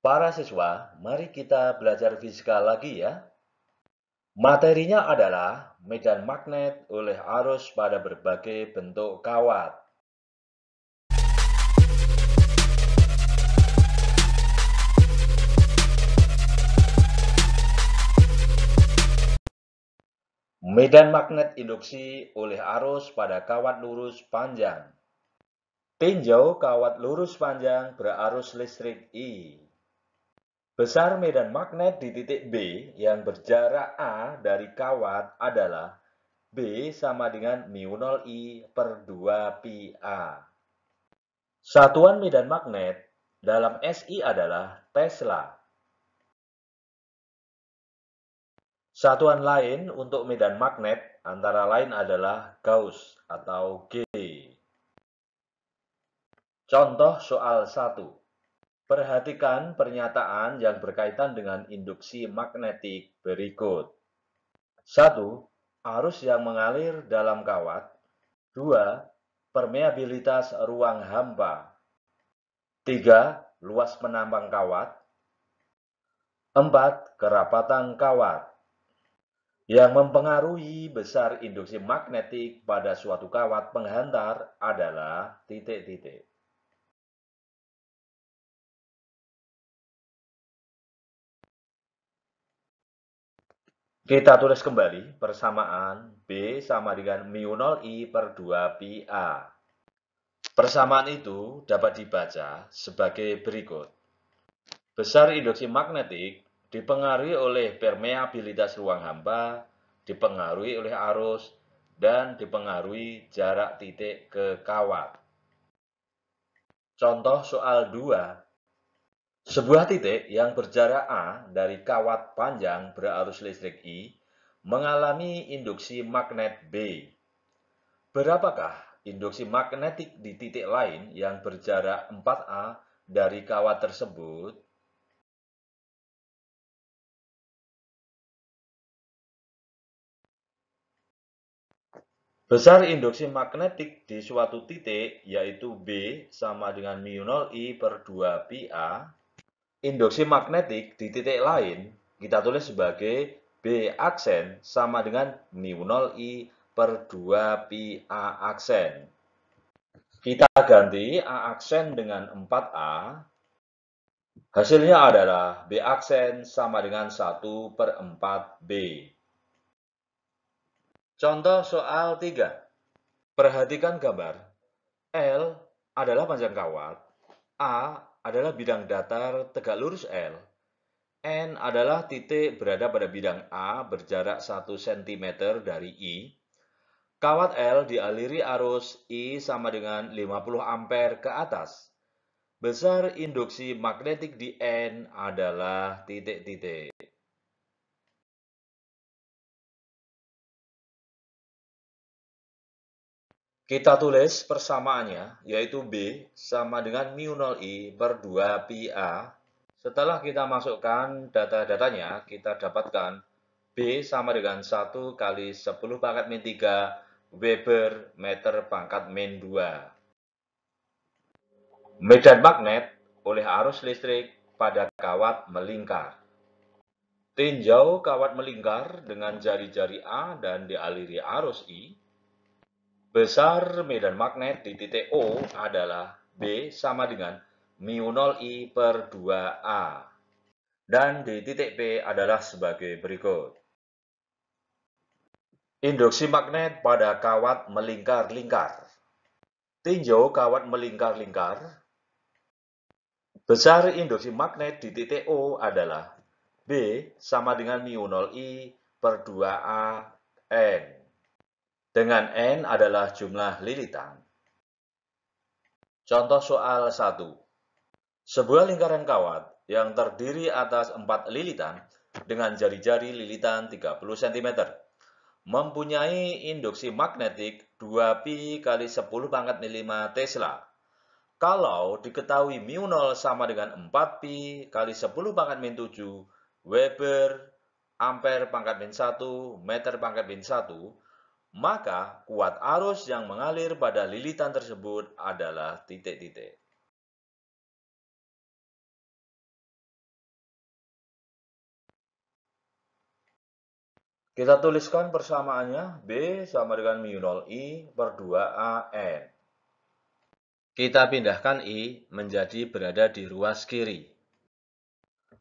Para siswa, mari kita belajar fisika lagi ya. Materinya adalah medan magnet oleh arus pada berbagai bentuk kawat. Medan magnet induksi oleh arus pada kawat lurus panjang. Tinjau kawat lurus panjang berarus listrik I. Besar medan magnet di titik B yang berjarak A dari kawat adalah B sama dengan μ0I per 2 pi A. Satuan medan magnet dalam SI adalah Tesla. Satuan lain untuk medan magnet antara lain adalah Gauss atau G. Contoh soal 1. Perhatikan pernyataan yang berkaitan dengan induksi magnetik berikut. 1. Arus yang mengalir dalam kawat. 2. Permeabilitas ruang hampa. 3. Luas penambang kawat. 4. Kerapatan kawat. Yang mempengaruhi besar induksi magnetik pada suatu kawat penghantar adalah titik-titik. Kita tulis kembali persamaan B sama dengan μ0I per 2 pi A. Persamaan itu dapat dibaca sebagai berikut. Besar induksi magnetik dipengaruhi oleh permeabilitas ruang hampa, dipengaruhi oleh arus, dan dipengaruhi jarak titik ke kawat. Contoh soal 2. Sebuah titik yang berjarak A dari kawat panjang berarus listrik I mengalami induksi magnet B. Berapakah induksi magnetik di titik lain yang berjarak 4A dari kawat tersebut? Besar induksi magnetik di suatu titik, yaitu B sama dengan μ0I per 2 pi A. Induksi magnetik di titik lain kita tulis sebagai B aksen sama dengan μ0I per 2 pi A aksen. Kita ganti A aksen dengan 4A. Hasilnya adalah B aksen sama dengan 1 per 4B. Contoh soal 3. Perhatikan gambar. L adalah panjang kawat. A adalah bidang datar tegak lurus L. N adalah titik berada pada bidang A berjarak 1 cm dari I. Kawat L dialiri arus I sama dengan 50 ampere ke atas. Besar induksi magnetik di N adalah titik-titik. Kita tulis persamaannya, yaitu B sama dengan μ0I per 2 pi A. Setelah kita masukkan data-datanya, kita dapatkan B sama dengan 1 kali 10 pangkat min 3 Weber meter pangkat min 2. Medan magnet oleh arus listrik pada kawat melingkar. Tinjau kawat melingkar dengan jari-jari A dan dialiri arus I. Besar medan magnet di titik O adalah B sama dengan μ0I per 2A. Dan di titik P adalah sebagai berikut. Induksi magnet pada kawat melingkar-lingkar. Tinjau kawat melingkar-lingkar. Besar induksi magnet di titik O adalah B sama dengan μ0I per 2A N. Dengan N adalah jumlah lilitan. Contoh soal 1. Sebuah lingkaran kawat yang terdiri atas 4 lilitan dengan jari-jari lilitan 30 cm mempunyai induksi magnetik 2 pi kali 10 pangkat min 5 Tesla. Kalau diketahui μ0 sama dengan 4 pi kali 10 pangkat min 7 Weber ampere pangkat min 1 meter pangkat min 1, maka kuat arus yang mengalir pada lilitan tersebut adalah titik-titik. Kita tuliskan persamaannya B sama dengan mu 0 I per 2 AN. Kita pindahkan I menjadi berada di ruas kiri.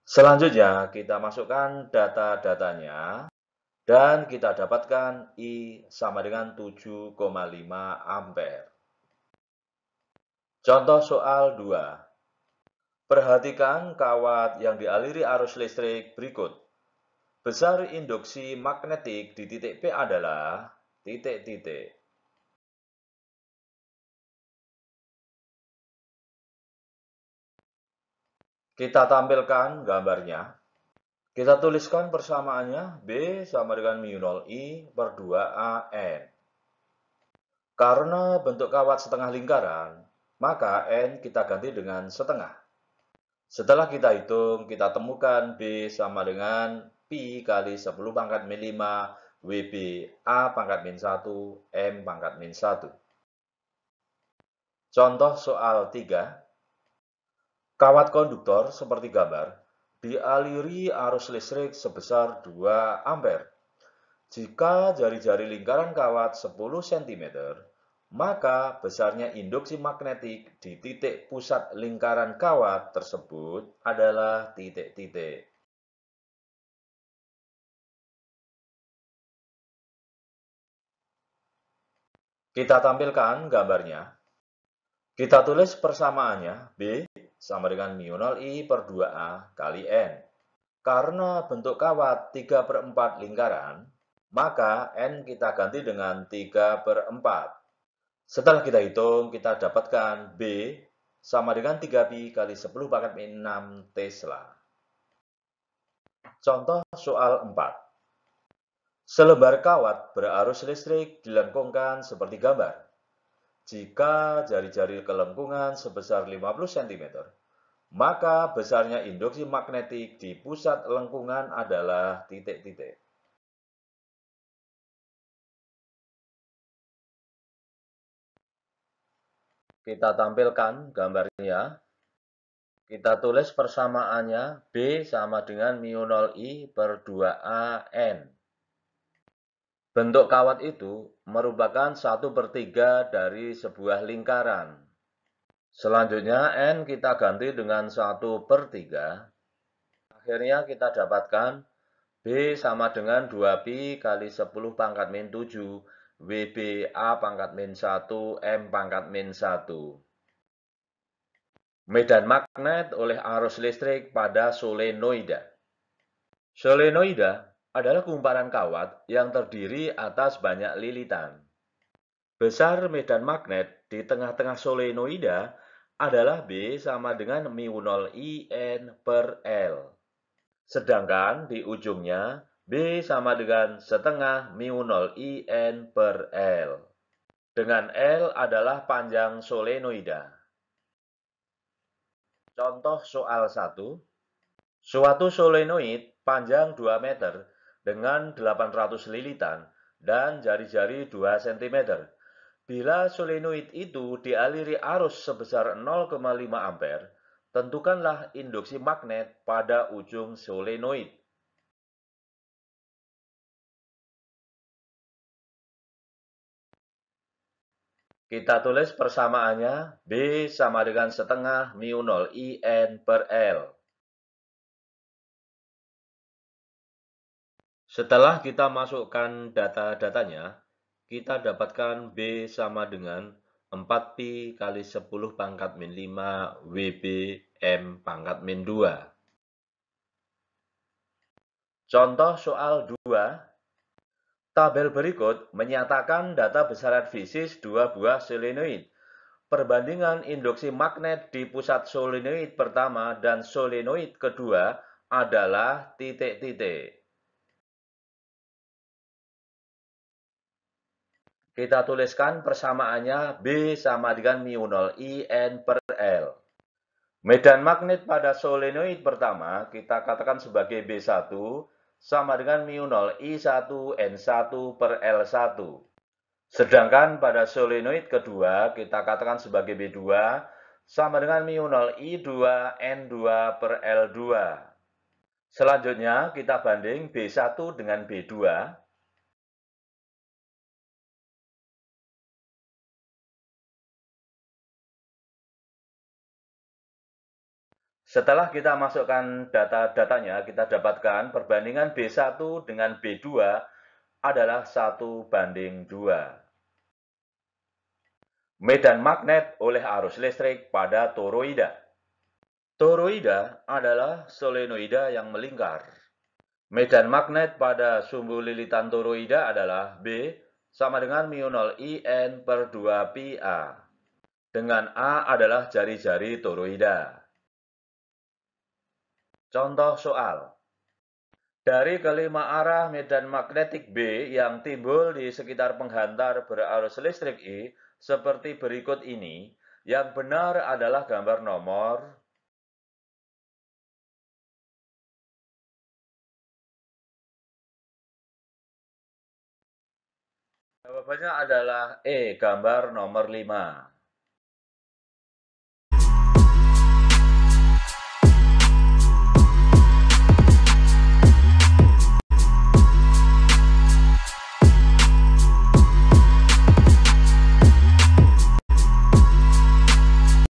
Selanjutnya, kita masukkan data-datanya dan kita dapatkan I sama dengan 7,5 ampere. Contoh soal 2. Perhatikan kawat yang dialiri arus listrik berikut. Besar induksi magnetik di titik P adalah titik-titik. Kita tampilkan gambarnya. Kita tuliskan persamaannya B sama dengan mu 0 I per 2 AN. Karena bentuk kawat setengah lingkaran, maka N kita ganti dengan setengah. Setelah kita hitung, kita temukan B sama dengan Pi kali 10 pangkat min 5 WB A pangkat min 1 M pangkat min 1. Contoh soal 3. Kawat konduktor seperti gambar dialiri arus listrik sebesar 2 ampere. Jika jari-jari lingkaran kawat 10 cm, maka besarnya induksi magnetik di titik pusat lingkaran kawat tersebut adalah titik-titik. Kita tampilkan gambarnya. Kita tulis persamaannya B sama dengan mu 0 I per 2A kali N. Karena bentuk kawat 3/4 lingkaran, maka N kita ganti dengan 3/4. Setelah kita hitung, kita dapatkan B sama dengan 3pi kali 10 pangkat min 6 Tesla. Contoh soal 4. Selembar kawat berarus listrik dilengkungkan seperti gambar. Jika jari-jari kelengkungan sebesar 50 cm, maka besarnya induksi magnetik di pusat lengkungan adalah titik-titik. Kita tampilkan gambarnya. Kita tulis persamaannya B sama dengan mu 0 I per 2A N. Bentuk kawat itu merupakan 1/3 dari sebuah lingkaran. Selanjutnya N kita ganti dengan 1/3. Akhirnya kita dapatkan B sama dengan 2pi kali 10 pangkat min 7 WB A pangkat min 1 M pangkat min 1. Medan magnet oleh arus listrik pada solenoida. Solenoida adalah kumparan kawat yang terdiri atas banyak lilitan. Besar medan magnet di tengah-tengah solenoida adalah B sama dengan mu 0 IN per L. Sedangkan di ujungnya B sama dengan setengah mu 0 IN per L. Dengan L adalah panjang solenoida. Contoh soal 1. Suatu solenoid panjang 2 meter dengan 800 lilitan dan jari-jari 2 cm. Bila solenoid itu dialiri arus sebesar 0,5 ampere, tentukanlah induksi magnet pada ujung solenoid. Kita tulis persamaannya B sama dengan setengah mu 0 IN per L. Setelah kita masukkan data-datanya, kita dapatkan B sama dengan 4pi kali 10 pangkat min 5 WB M pangkat min 2. Contoh soal 2. Tabel berikut menyatakan data besaran fisis dua buah solenoid. Perbandingan induksi magnet di pusat solenoid pertama dan solenoid kedua adalah titik-titik. Kita tuliskan persamaannya B sama dengan mu 0 IN per L. Medan magnet pada solenoid pertama kita katakan sebagai B1 sama dengan mu 0 I1 N1 per L1. Sedangkan pada solenoid kedua kita katakan sebagai B2 sama dengan mu 0 I2 N2 per L2. Selanjutnya kita banding B1 dengan B2. Setelah kita masukkan data-datanya, kita dapatkan perbandingan B1 dengan B2 adalah 1:2. Medan magnet oleh arus listrik pada toroida. Toroida adalah solenoida yang melingkar. Medan magnet pada sumbu lilitan toroida adalah B sama dengan mu0 In per 2 pi A. Dengan A adalah jari-jari toroida. Contoh soal. Dari kelima arah medan magnetik B yang timbul di sekitar penghantar berarus listrik I seperti berikut ini, yang benar adalah gambar nomor. Jawabannya adalah E, gambar nomor 5.